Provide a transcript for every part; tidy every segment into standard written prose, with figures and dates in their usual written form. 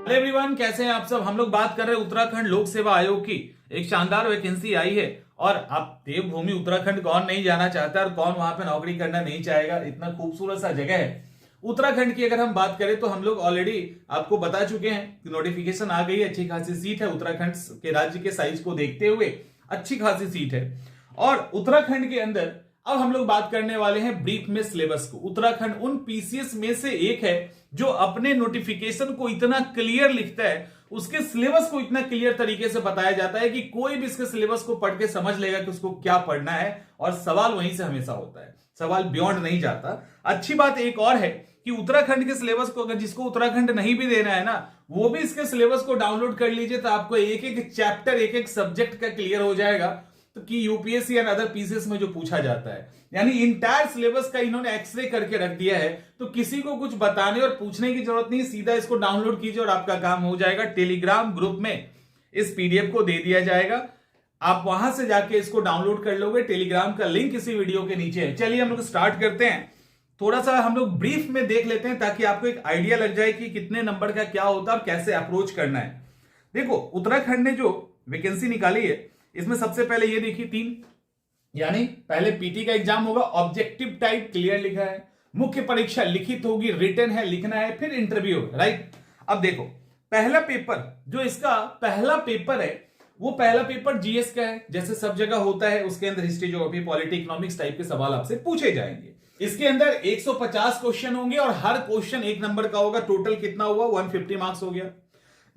Hello everyone, कैसे हैं आप सब। हम लोग बात कर रहे हैं उत्तराखंड लोक सेवा आयोग की। एक शानदार वैकेंसी आई है और आप देवभूमि उत्तराखंड कौन नहीं जाना चाहता और कौन वहां पे नौकरी करना नहीं चाहेगा। इतना खूबसूरत सा जगह है उत्तराखंड की। अगर हम बात करें तो हम लोग ऑलरेडी आपको बता चुके हैं कि नोटिफिकेशन आ गई है। अच्छी खासी सीट है उत्तराखंड के राज्य के साइज को देखते हुए, अच्छी खासी सीट है। और उत्तराखंड के अंदर अब हम लोग बात करने वाले हैं ब्रीफ में सिलेबस को। उत्तराखंड उन पीसीएस में से एक है जो अपने नोटिफिकेशन को इतना क्लियर लिखता है, उसके सिलेबस को इतना क्लियर तरीके से बताया जाता है कि कोई भी इसके सिलेबस को पढ़ के समझ लेगा कि उसको क्या पढ़ना है और सवाल वहीं से हमेशा होता है, सवाल बियॉन्ड नहीं जाता। अच्छी बात एक और है कि उत्तराखंड के सिलेबस को अगर जिसको उत्तराखंड नहीं भी देना है ना, वो भी इसके सिलेबस को डाउनलोड कर लीजिए तो आपको एक एक चैप्टर, एक एक सब्जेक्ट का क्लियर हो जाएगा। तो कि यूपीएससी एंड अदर पीसीएस में जो पूछा जाता है, यानी इंटायर सिलेबस का इन्होंने एक्सरे करके रख दिया है। तो किसी को कुछ बताने और पूछने की जरूरत नहीं, सीधा इसको डाउनलोड कीजिए और आपका काम हो जाएगा। टेलीग्राम ग्रुप में इस पीडीएफ को दे दिया जाएगा, आप वहां से जाके इसको डाउनलोड कर लोगे। टेलीग्राम का लिंक इसी वीडियो के नीचे है। चलिए हम लोग स्टार्ट करते हैं। थोड़ा सा हम लोग ब्रीफ में देख लेते हैं ताकि आपको एक आइडिया लग जाए कि कितने नंबर का क्या होता है और कैसे अप्रोच करना है। देखो, उत्तराखंड ने जो वैकेंसी निकाली है इसमें सबसे पहले ये देखिए 3, यानी पहले पीटी का एग्जाम होगा, ऑब्जेक्टिव टाइप क्लियर लिखा है, मुख्य परीक्षा लिखित होगी, रिटन है, लिखना है, फिर इंटरव्यू होगा, राइट। अब देखो, पहला पेपर जो इसका पहला पेपर है वो पहला पेपर जीएस का है, जैसे सब जगह होता है। उसके अंदर history, geography, polity, economics type के सवाल आपसे पूछे जाएंगे। इसके अंदर 150 क्वेश्चन होंगे और हर क्वेश्चन 1 नंबर का होगा। टोटल कितना हुआ? 150 मार्क्स हो गया।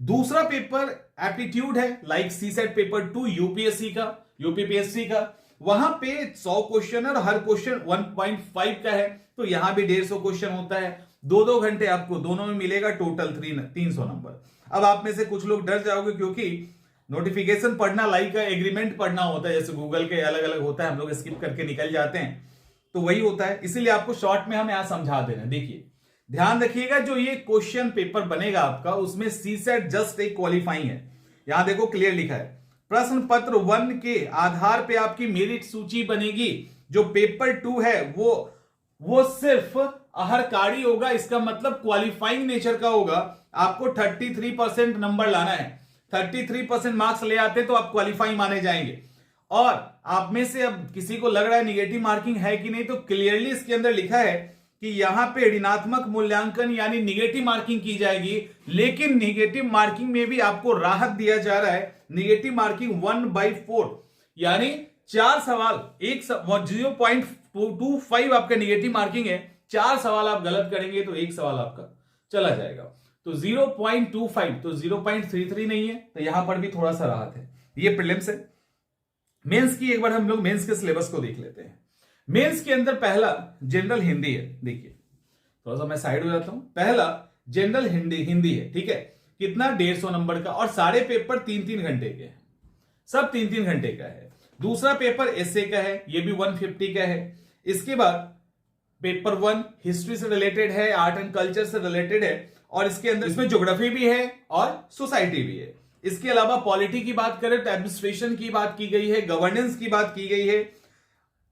दूसरा पेपर एप्टीट्यूड है, लाइक सीसेट पेपर 2 यूपीएससी का, यूपीपीएससी का। वहां पे 100 क्वेश्चन है और हर क्वेश्चन 1.5 का है, तो यहां भी 150 क्वेश्चन होता है। 2-2 घंटे आपको दोनों में मिलेगा, टोटल 300 नंबर। अब आप में से कुछ लोग डर जाओगे क्योंकि नोटिफिकेशन पढ़ना लाइक एग्रीमेंट पढ़ना होता है, जैसे गूगल के अलग अलग होता है, हम लोग स्किप करके निकल जाते हैं, तो वही होता है। इसीलिए आपको शॉर्ट में हम यहां समझा दे रहे हैं। देखिए, ध्यान रखिएगा, जो ये क्वेश्चन पेपर बनेगा आपका उसमें सीसेट जस्ट एक क्वालिफाइंग है। यहां देखो क्लियर लिखा है, प्रश्न पत्र 1 के आधार पे आपकी मेरिट सूची बनेगी। जो पेपर 2 है वो सिर्फ अहरकारी होगा, इसका मतलब क्वालिफाइंग नेचर का होगा। आपको 33% नंबर लाना है, 33% मार्क्स ले आते तो आप क्वालिफाइंग माने जाएंगे। और आप में से अब किसी को लग रहा है निगेटिव मार्किंग है कि नहीं, तो क्लियरली इसके अंदर लिखा है कि यहां पे ऋणात्मक मूल्यांकन यानी निगेटिव मार्किंग की जाएगी, लेकिन निगेटिव मार्किंग में भी आपको राहत दिया जा रहा है। निगेटिव मार्किंग 1/4 यानी 4 सवाल 0.25 आपका निगेटिव मार्किंग है। 4 सवाल आप गलत करेंगे तो 1 सवाल आपका चला जाएगा, तो 0.25, तो 0.33 नहीं है, तो यहां पर भी थोड़ा सा राहत है। ये प्रीलिम्स है। मेंस की एक बार हम लोग मेंस के सिलेबस को देख लेते हैं। मेंस के अंदर पहला जनरल हिंदी है। देखिए, थोड़ा सा मैं साइड हो जाता हूं। पहला जनरल हिंदी है, ठीक है। कितना? 150 नंबर का, और सारे पेपर 3-3 घंटे के हैं, सब 3-3 घंटे का है। दूसरा पेपर एसए का है, ये भी 150 का है। इसके बाद पेपर 1 हिस्ट्री से रिलेटेड है, आर्ट एंड कल्चर से रिलेटेड है, और इसके अंदर इसमें ज्योग्राफी भी है और सोसाइटी भी है। इसके अलावा पॉलिटी की बात करें तो एडमिनिस्ट्रेशन की बात की गई है, गवर्नेंस की बात की गई है।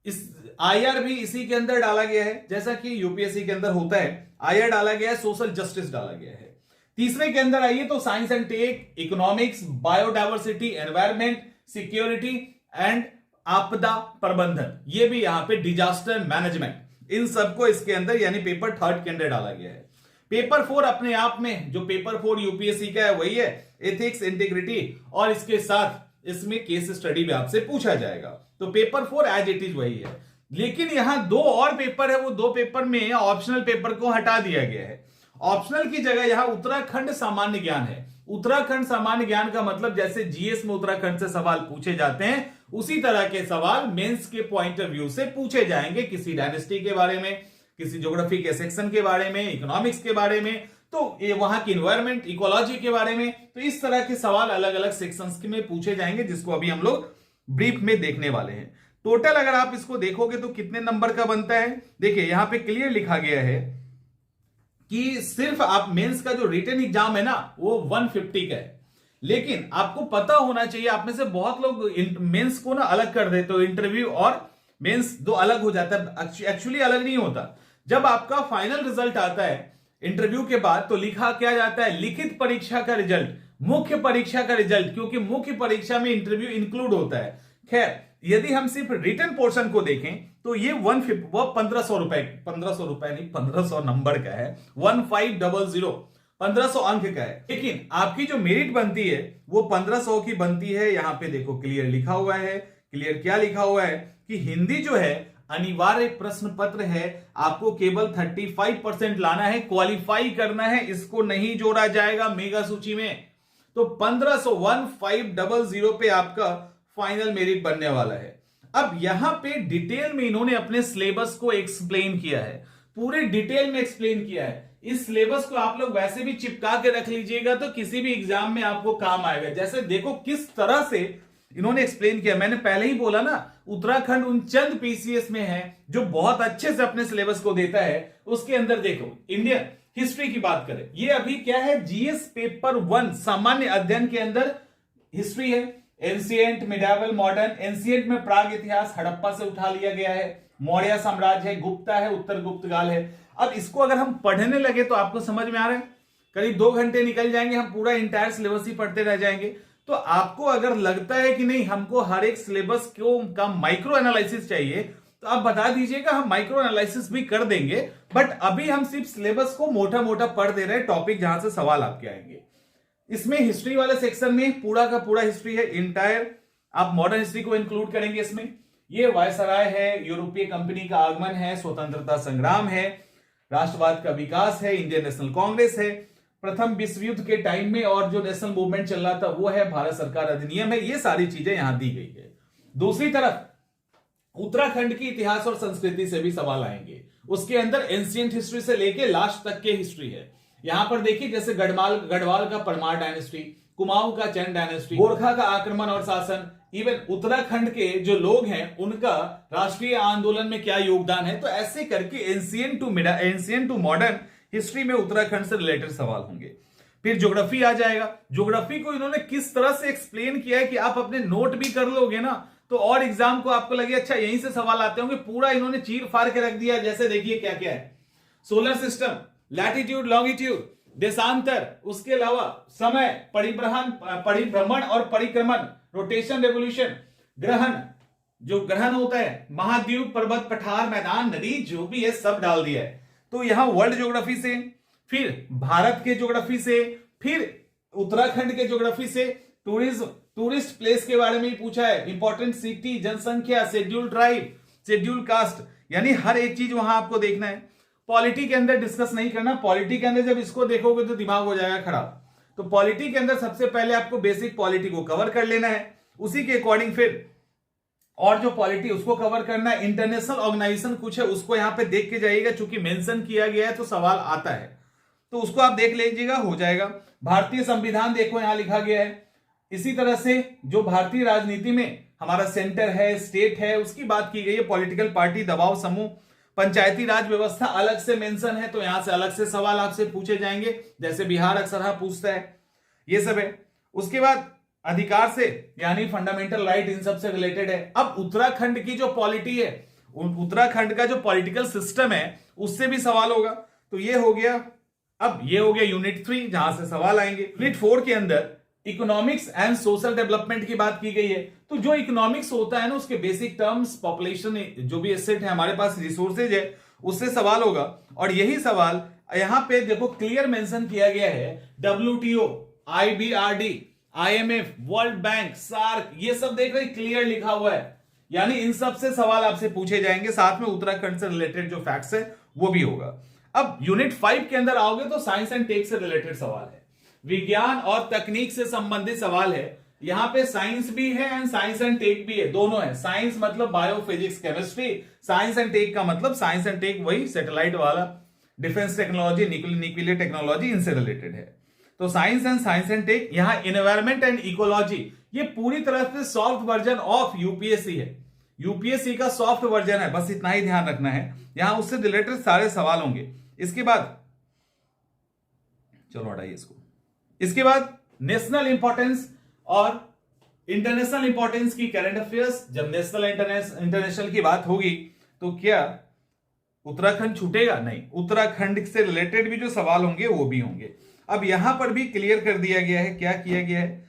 इस आईआर भी इसी के अंदर डाला गया है, जैसा कि यूपीएससी के अंदर होता है। आईआर डाला गया है, सोशल जस्टिस डाला गया है। तीसरे के अंदर आइए तो science and tech, economics, biodiversity, environment, security and आपदा प्रबंधन, ये भी यहां पे डिजास्टर मैनेजमेंट, इन सबको इसके अंदर यानी पेपर 3 के अंदर डाला गया है। पेपर 4 अपने आप में जो पेपर 4 यूपीएससी का है वही है, एथिक्स, इंटीग्रिटी, और इसके साथ इसमें केस स्टडी भी आपसे पूछा जाएगा। तो पेपर 4 एज इट इज वही है, लेकिन यहां 2 और पेपर है, वो 2 पेपर में ऑप्शनल पेपर को हटा दिया गया है। ऑप्शनल की जगह यहां उत्तराखंड सामान्य ज्ञान है। उत्तराखंड सामान्य ज्ञान का मतलब जैसे जीएस में उत्तराखंड से सवाल पूछे जाते हैं, उसी तरह के सवाल मेंस के पॉइंट ऑफ व्यू से पूछे जाएंगे, किसी डायनेस्टी के बारे में, किसी ज्योग्राफी के सेक्शन के बारे में, इकोनॉमिक्स के बारे में, तो ये वहां की इन्वायरमेंट, इकोलॉजी के बारे में। तो इस तरह के सवाल अलग अलग सेक्शंस में पूछे जाएंगे, जिसको अभी हम लोग ब्रीफ में देखने वाले हैं। टोटल अगर आप इसको देखोगे तो कितने नंबर का बनता है, देखिए यहां पे क्लियर लिखा गया है कि सिर्फ आप मेंस का जो रिटन एग्जाम है ना वो 150 का है, लेकिन आपको पता होना चाहिए, आप में से बहुत लोग मेंस को ना अलग कर देते हो, इंटरव्यू और मेंस दो अलग हो जाता है। एक्चुअली अलग नहीं होता। जब आपका फाइनल रिजल्ट आता है इंटरव्यू के बाद तो लिखा क्या जाता है, लिखित परीक्षा का रिजल्ट, मुख्य परीक्षा का रिजल्ट, क्योंकि मुख्य परीक्षा में इंटरव्यू इंक्लूड होता है। खैर, यदि हम सिर्फ रिटन पोर्शन को देखें तो ये 1500 रुपए, 1500 रुपए नहीं, 1500 नंबर का है, 1500, 1500 अंक का है। लेकिन आपकी जो मेरिट बनती है वो 1500 की बनती है। यहां पे देखो क्लियर लिखा हुआ है। क्लियर क्या लिखा हुआ है कि हिंदी जो है अनिवार्य प्रश्न पत्र है, आपको केवल 35% लाना है, क्वालिफाई करना है, इसको नहीं जोड़ा जाएगा मेगा सूची में। तो 1500 पे आपका फाइनल मेरिट बनने वाला है। अब यहां पे डिटेल में इन्होंने अपने सिलेबस को एक्सप्लेन किया है, पूरे डिटेल में एक्सप्लेन किया है। इस सिलेबस को आप लोग वैसे भी चिपका के रख लीजिएगा तो किसी भी एग्जाम में आपको काम आएगा। जैसे देखो किस तरह से इन्होंने एक्सप्लेन किया। मैंने पहले ही बोला ना, उत्तराखंड उन चंद पीसीएस में है जो बहुत अच्छे से अपने सिलेबस को देता है। उसके अंदर देखो इंडियन हिस्ट्री की बात करें, ये अभी क्या है, जीएस पेपर 1 सामान्य अध्ययन के अंदर हिस्ट्री है। Ancient, मिडावल, modern. एंशिएंट में प्राग इतिहास हड़प्पा से उठा लिया गया है, मौर्य साम्राज्य है, गुप्ता है, उत्तर गुप्तकाल है। अब इसको अगर हम पढ़ने लगे तो आपको समझ में आ रहा है, करीब 2 घंटे निकल जाएंगे, हम पूरा इंटायर सिलेबस ही पढ़ते रह जाएंगे। तो आपको अगर लगता है कि नहीं हमको हर एक सिलेबस का माइक्रो एनालिसिस चाहिए तो आप बता दीजिएगा, हम माइक्रो एनालिसिस भी कर देंगे। बट अभी हम सिर्फ सिलेबस को मोटा मोटा पढ़ दे रहे हैं, टॉपिक जहां से सवाल आपके आएंगे। इसमें हिस्ट्री वाले सेक्शन में पूरा का पूरा हिस्ट्री है इंटायर, आप मॉडर्न हिस्ट्री को इंक्लूड करेंगे इसमें। ये वायसराय है, यूरोपीय कंपनी का आगमन है, स्वतंत्रता संग्राम है, राष्ट्रवाद का विकास है, इंडियन नेशनल कांग्रेस है, प्रथम विश्व युद्ध के टाइम में और जो नेशनल मूवमेंट चल रहा था वो है, भारत सरकार अधिनियम है। ये सारी चीजें यहां दी गई है। दूसरी तरफ उत्तराखंड की इतिहास और संस्कृति से भी सवाल आएंगे। उसके अंदर एंशिएंट हिस्ट्री से लेके लास्ट तक के हिस्ट्री है। यहां पर देखिए जैसे गढ़वाल का परमार डायनेस्टी, कुमाऊं का चैन डायनेस्टी, गोरखा का आक्रमण और शासन, इवन उत्तराखंड के जो लोग हैं उनका राष्ट्रीय आंदोलन में क्या योगदान है। तो ऐसे करके एंशिएंट टू मॉडर्न हिस्ट्री में उत्तराखंड से रिलेटेड सवाल होंगे। फिर ज्योग्राफी आ जाएगा। ज्योग्राफी को इन्होंने किस तरह से एक्सप्लेन किया है कि आप अपने नोट भी कर लोगे ना तो और एग्जाम को आपको लगे अच्छा यहीं से सवाल आते होंगे, पूरा इन्होंने चीर फाड़ के रख दिया। जैसे देखिए क्या क्या है, सोलर सिस्टम, लैटिट्यूड, लॉन्गिट्यूड, देशांतर, उसके अलावा समय, परिभ्रमण और परिक्रमण, रोटेशन, रेवोल्यूशन, ग्रहण, जो ग्रहण होता है, महाद्वीप, पर्वत, पठार, मैदान, नदी, जो भी है सब डाल दिया है। तो यहां वर्ल्ड ज्योग्राफी से, फिर भारत के ज्योग्राफी से, फिर उत्तराखंड के ज्योग्राफी से, टूरिस्ट प्लेस के बारे में ही पूछा है, इंपॉर्टेंट सिटी, जनसंख्या, शेड्यूल ट्राइब, शेड्यूल कास्ट, यानी हर एक चीज वहां आपको देखना है। पॉलिटी के अंदर डिस्कस नहीं करना। पॉलिटी के अंदर जब इसको देखोगे तो दिमाग हो जाएगा खराब। तो पॉलिटी के अंदर सबसे पहले आपको बेसिक पॉलिटी को कवर कर लेना है, उसी के अकॉर्डिंग फिर और जो पॉलिटी उसको कवर करना है। इंटरनेशनल ऑर्गेनाइजेशन कुछ है उसको यहां पे देख के जाइएगा, चूंकि मेंशन किया गया है तो सवाल आता है, तो उसको आप देख लीजिएगा, हो जाएगा। भारतीय संविधान देखो यहां लिखा गया है। इसी तरह से जो भारतीय राजनीति में हमारा सेंटर है, स्टेट है, उसकी बात की गई है। पॉलिटिकल पार्टी, दबाव समूह, पंचायती राज व्यवस्था अलग से मेंशन है, तो यहां से अलग से सवाल आपसे पूछे जाएंगे, जैसे बिहार अक्सर पूछता है, ये सब है। उसके बाद अधिकार से यानी फंडामेंटल राइट, इन सब से रिलेटेड है। अब उत्तराखंड की जो पॉलिटी है, उत्तराखंड का जो पॉलिटिकल सिस्टम है उससे भी सवाल होगा। तो ये हो गया। अब ये हो गया यूनिट 3 जहां से सवाल आएंगे। यूनिट 4 के अंदर इकोनॉमिक्स एंड सोशल डेवलपमेंट की बात की गई है। तो जो इकोनॉमिक्स होता है ना, उसके बेसिक टर्म्स, पॉपुलेशन, जो भी एसेट है हमारे पास, रिसोर्सेज है, उससे सवाल होगा। और यही सवाल यहां पे देखो क्लियर मेंशन किया गया है। WTO, IBRD, IMF, world bank, SAARC, ये सब देख रहे क्लियर लिखा हुआ है, यानी इन सब से सवाल आपसे पूछे जाएंगे। साथ में उत्तराखंड से रिलेटेड जो फैक्ट्स है वो भी होगा। अब यूनिट 5 के अंदर आओगे तो साइंस एंड टेक से रिलेटेड सवाल है, विज्ञान और तकनीक से संबंधित सवाल है। यहां पे साइंस भी है एंड साइंस एंड टेक भी है, दोनों है। साइंस मतलब bio, physics, chemistry, science and tech का मतलब साइंस एंड टेक वही सैटेलाइट वाला, डिफेंस टेक्नोलॉजी, न्यूक्लियर टेक्नोलॉजी, इनसे रिलेटेड है। तो साइंस एंड टेक। यहां एनवायरमेंट एंड इकोलॉजी, ये पूरी तरह से सॉफ्ट वर्जन ऑफ यूपीएससी है, यूपीएससी का सॉफ्ट वर्जन है, बस इतना ही ध्यान रखना है। यहां उससे रिलेटेड सारे सवाल होंगे। इसके बाद चलो हटाइए इसको। इसके बाद नेशनल इंपॉर्टेंस और इंटरनेशनल इंपॉर्टेंस की करंट अफेयर्स। जब नेशनल इंटरनेशनल की बात होगी तो क्या उत्तराखंड छूटेगा नहीं, उत्तराखंड से रिलेटेड भी जो सवाल होंगे वो भी होंगे। अब यहां पर भी क्लियर कर दिया गया है, क्या किया गया है,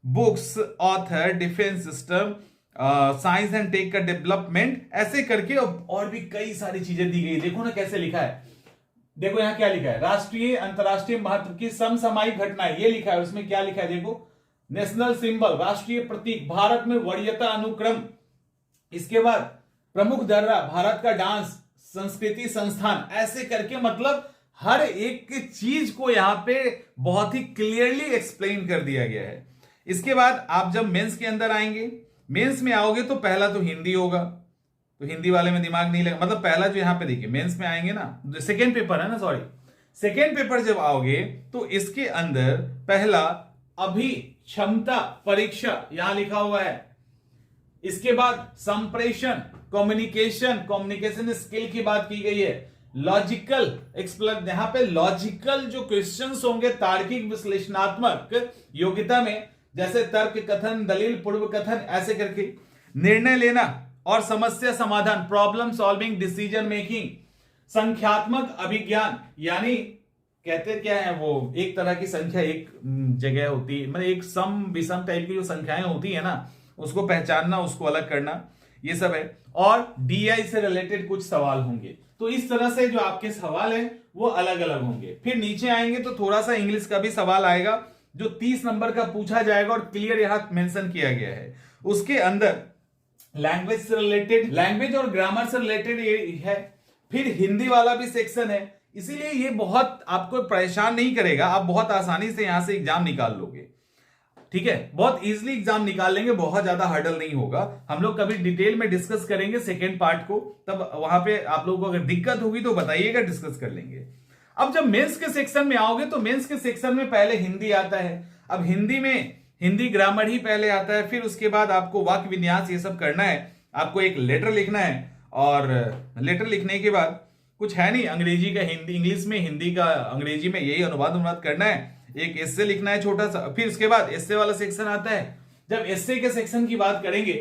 books, author, defence system, science and tech का डेवलपमेंट, ऐसे करके और भी कई सारी चीजें दी गई। देखो ना कैसे लिखा है, देखो यहां क्या लिखा है, राष्ट्रीय अंतरराष्ट्रीय महत्व की समसामयिक घटनाएं, ये लिखा है। उसमें क्या लिखा है देखो, नेशनल सिंबल, राष्ट्रीय प्रतीक, भारत में वरीयता अनुक्रम, इसके बाद प्रमुख दर्रा, भारत का डांस, संस्कृति संस्थान, ऐसे करके मतलब हर एक चीज को यहां पे बहुत ही क्लियरली एक्सप्लेन कर दिया गया है। इसके बाद आप जब मेंस के अंदर आएंगे, मेंस में आओगे तो पहला तो हिंदी होगा, तो हिंदी वाले में दिमाग नहीं लगा, मतलब पहला जो यहां पे देखिए मेंस में आएंगे ना, सेकेंड पेपर है ना, सॉरी सेकेंड पेपर जब आओगे तो इसके अंदर पहला अभी क्षमता परीक्षा यहां लिखा हुआ है। इसके बाद संप्रेषण, कम्युनिकेशन स्किल की बात की गई है। लॉजिकल एक्सप्लेन, यहां पे लॉजिकल जो क्वेश्चंस होंगे तार्किक विश्लेषणात्मक योग्यता में, जैसे तर्क कथन, दलील, पूर्व कथन, ऐसे करके निर्णय लेना और समस्या समाधान, प्रॉब्लम सॉल्विंग, डिसीजन मेकिंग, संख्यात्मक अभिज्ञान, यानी कहते क्या है वो, एक तरह की संख्या एक जगह होती है, मतलब एक सम विषम टाइप की जो संख्याएं होती है ना, उसको पहचानना, उसको अलग करना, ये सब है। और डीआई से रिलेटेड कुछ सवाल होंगे। तो इस तरह से जो आपके सवाल है वो अलग अलग होंगे। फिर नीचे आएंगे तो थोड़ा सा इंग्लिश का भी सवाल आएगा जो 30 नंबर का पूछा जाएगा और क्लियर यहां मेंशन किया गया है। उसके अंदर लैंग्वेज से रिलेटेड, लैंग्वेज और ग्रामर से रिलेटेड ये है। फिर हिंदी वाला भी सेक्शन है, इसीलिए ये बहुत आपको परेशान नहीं करेगा, आप बहुत आसानी से यहां से एग्जाम निकाल लोगे, ठीक है, बहुत इजीली एग्जाम निकाल लेंगे, बहुत ज्यादा हर्डल नहीं होगा। हम लोग कभी डिटेल में डिस्कस करेंगे सेकेंड पार्ट को, तब वहां पे आप लोगों को अगर दिक्कत होगी तो बताइएगा, डिस्कस कर लेंगे। अब जब मेंस के सेक्शन में आओगे तो मेंस के सेक्शन में पहले हिंदी आता है। अब हिंदी में हिंदी ग्रामर ही पहले आता है, फिर उसके बाद आपको वाक्य विन्यास ये सब करना है, आपको एक लेटर लिखना है, और लेटर लिखने के बाद कुछ है नहीं, अंग्रेजी का हिंदी, इंग्लिश में हिंदी का अंग्रेजी में यही अनुवाद करना है, एक एस्से लिखना है छोटा सा। फिर उसके बाद एस्से वाला सेक्शन आता है। जब एस्से के सेक्शन की बात करेंगे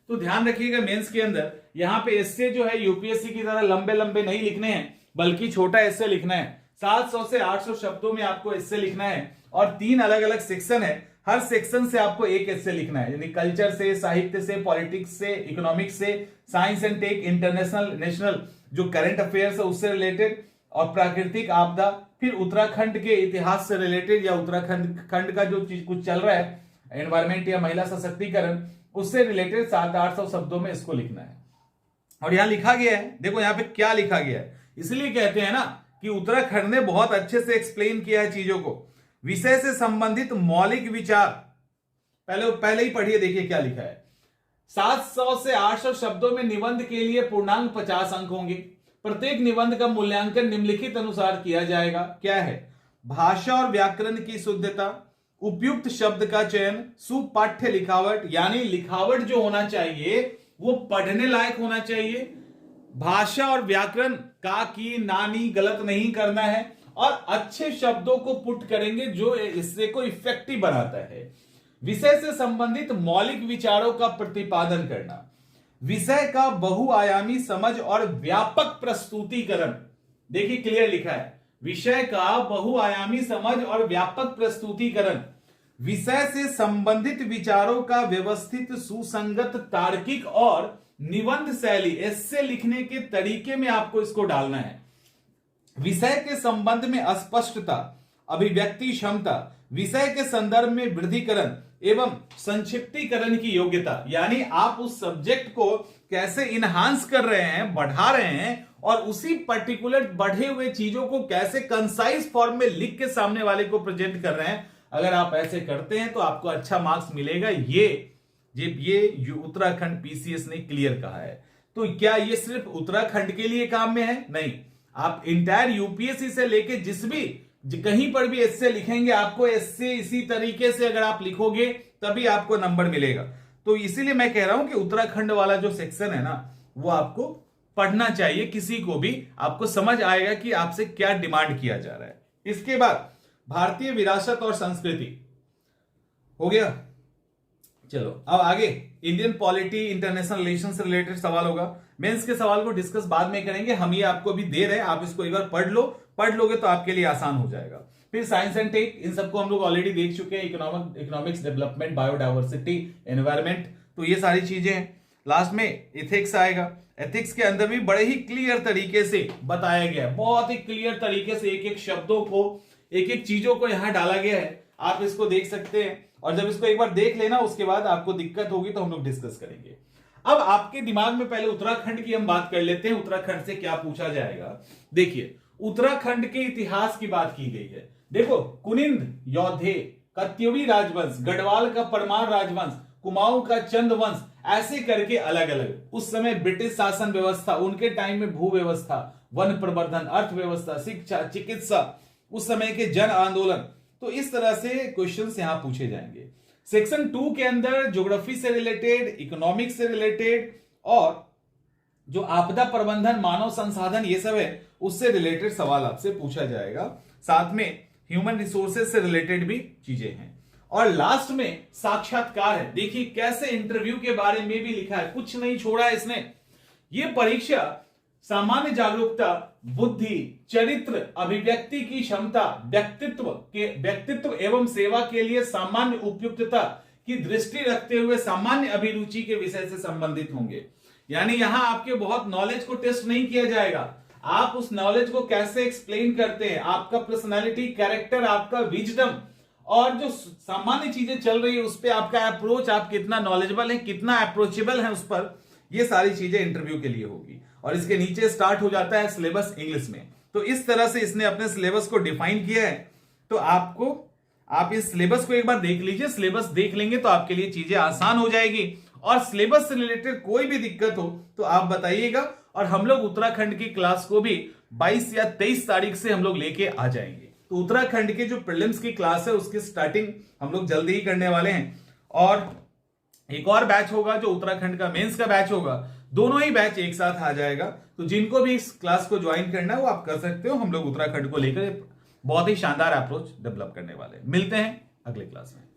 तो ध्यान रखिएगा, मेंस के अंदर यहाँ पे एस्से जो है यूपीएससी की तरह लंबे लंबे नहीं लिखने हैं, बल्कि छोटा एस्से लिखना है। 700 से 800 शब्दों में आपको एस्से लिखना है, और 3 अलग अलग सेक्शन है, हर सेक्शन से आपको एक एस्से लिखना है, यानी कल्चर से, साहित्य से, पॉलिटिक्स से, इकोनॉमिक्स से, science and tech, international national जो करंट अफेयर्स है उससे रिलेटेड, और प्राकृतिक आपदा, फिर उत्तराखंड के इतिहास से रिलेटेड या उत्तराखंड का जो चीज कुछ चल रहा है, एनवायरमेंट या महिला सशक्तिकरण, उससे रिलेटेड 700-800 शब्दों में इसको लिखना है। और यहां लिखा गया है, देखो यहां पे क्या लिखा गया है, इसलिए कहते हैं ना कि उत्तराखंड ने बहुत अच्छे से एक्सप्लेन किया है चीजों को। विषय से संबंधित मौलिक विचार, पहले ही पढ़िए, देखिए क्या लिखा है। 700 से 800 शब्दों में निबंध के लिए पूर्णांक 50 अंक होंगे। प्रत्येक निबंध का मूल्यांकन निम्नलिखित अनुसार किया जाएगा। क्या है? भाषा और व्याकरण की शुद्धता, उपयुक्त शब्द का चयन, सुपाठ्य लिखावट, यानी लिखावट जो होना चाहिए वो पढ़ने लायक होना चाहिए, भाषा और व्याकरण का की नानी गलत नहीं करना है, और अच्छे शब्दों को पुट करेंगे जो इससे को इफेक्टिव बनाता है। विषय से संबंधित मौलिक विचारों का प्रतिपादन करना, विषय का बहुआयामी समझ और व्यापक प्रस्तुतिकरण, देखिए क्लियर लिखा है, विषय का बहुआयामी समझ और व्यापक प्रस्तुतिकरण, विषय से संबंधित विचारों का व्यवस्थित, सुसंगत, तार्किक और निबंध शैली, एस्से लिखने के तरीके में आपको इसको डालना है। विषय के संबंध में अस्पष्टता, अभिव्यक्ति क्षमता, विषय के संदर्भ में वृद्धिकरण एवं संक्षिप्तीकरण की योग्यता, यानी आप उस सब्जेक्ट को कैसे इनहांस कर रहे हैं, बढ़ा रहे हैं, और उसी पर्टिकुलर बढ़े हुए चीजों को कैसे कंसाइज फॉर्म में लिख के सामने वाले को प्रेजेंट कर रहे हैं। अगर आप ऐसे करते हैं तो आपको अच्छा मार्क्स मिलेगा। ये उत्तराखंड पीसीएस ने क्लियर कहा है। तो क्या ये सिर्फ उत्तराखंड के लिए काम में है? नहीं, आप इंटायर यूपीएससी से लेके जिस भी कहीं पर भी एस्से लिखेंगे, आपको एस्से इसी तरीके से अगर आप लिखोगे तभी आपको नंबर मिलेगा। तो इसीलिए मैं कह रहा हूं कि उत्तराखंड वाला जो सेक्शन है ना, वो आपको पढ़ना चाहिए, किसी को भी आपको समझ आएगा कि आपसे क्या डिमांड किया जा रहा है। इसके बाद भारतीय विरासत और संस्कृति हो गया। चलो अब आगे इंडियन पॉलिटी इंटरनेशनल रिलेशन से रिलेटेड सवाल होगा। मेंस के सवाल को डिस्कस बाद में करेंगे, हम ये आपको भी दे रहे हैं, आप इसको एक बार पढ़ लोगे तो आपके लिए आसान हो जाएगा। फिर साइंस एंड टेक, इन सबको हम लोग ऑलरेडी देख चुके हैं, इकोनॉमिक्स, डेवलपमेंट, बायोडाइवर्सिटी, एनवायरमेंट, तो ये सारी चीजें हैं। लास्ट में एथिक्स आएगा। एथिक्स के अंदर भी बड़े ही क्लियर तरीके से बताया गया है, बहुत ही क्लियर तरीके से एक एक शब्दों को, एक एक चीजों को यहां डाला गया है, आप इसको देख सकते हैं। और जब इसको एक बार देख लेना उसके बाद आपको दिक्कत होगी तो हम लोग डिस्कस करेंगे। अब आपके दिमाग में पहले उत्तराखंड की हम बात कर लेते हैं, उत्तराखंड से क्या पूछा जाएगा। देखिए, उत्तराखंड के इतिहास की बात की गई है। देखो, कुनिंद यौधे, कत्यूरी राजवंश, गढ़वाल का परमार राजवंश, कुमाऊं का चंद वंश, ऐसे करके अलग अलग उस समय ब्रिटिश शासन व्यवस्था, उनके टाइम में भू व्यवस्था, वन प्रवर्धन, अर्थव्यवस्था, शिक्षा, चिकित्सा, उस समय के जन आंदोलन, तो इस तरह से क्वेश्चंस यहां पूछे जाएंगे। सेक्शन 2 के अंदर ज्योग्राफी से रिलेटेड, इकोनॉमिक्स से रिलेटेड और जो आपदा प्रबंधन, मानव संसाधन, ये सब है, उससे रिलेटेड सवाल आपसे पूछा जाएगा। साथ में ह्यूमन रिसोर्सेज से रिलेटेड भी चीजें हैं। और लास्ट में साक्षात्कार है। देखिए कैसे इंटरव्यू के बारे में भी लिखा है, कुछ नहीं छोड़ा है इसने। ये परीक्षा सामान्य जागरूकता, बुद्धि, चरित्र, अभिव्यक्ति की क्षमता, व्यक्तित्व एवं सेवा के लिए सामान्य उपयुक्तता की दृष्टि रखते हुए सामान्य अभिरुचि के विषय से संबंधित होंगे। यानी यहां आपके बहुत नॉलेज को टेस्ट नहीं किया जाएगा, आप उस नॉलेज को कैसे एक्सप्लेन करते हैं, आपका पर्सनालिटी, कैरेक्टर, आपका विजडम और जो सामान्य चीजें चल रही है उस पर आपका अप्रोच, आप कितना नॉलेजेबल है, कितना अप्रोचेबल है उस पर, ये सारी चीजें इंटरव्यू के लिए होगी। और इसके नीचे स्टार्ट हो जाता है सिलेबस इंग्लिश में। तो इस तरह से इसने अपने सिलेबस को डिफाइन किया है। तो आप इस सिलेबस को एक बार देख लीजिए, सिलेबस देख लेंगे तो आपके लिए चीजें आसान हो जाएगी। और सिलेबस से रिलेटेड कोई भी दिक्कत हो तो आप बताइएगा, और हम लोग उत्तराखंड की क्लास को भी 22 या 23 तारीख से हम लोग लेके आ जाएंगे। तो उत्तराखंड के जो प्रीलिम्स की क्लास है उसकी स्टार्टिंग हम लोग जल्दी ही करने वाले हैं। और एक और बैच होगा जो उत्तराखंड का मेंस का बैच होगा, दोनों ही बैच एक साथ आ जाएगा। तो जिनको भी इस क्लास को ज्वाइन करना है वो आप कर सकते हो। हम लोग उत्तराखंड को लेकर बहुत ही शानदार अप्रोच डेवलप करने वाले हैं। मिलते हैं अगले क्लास में।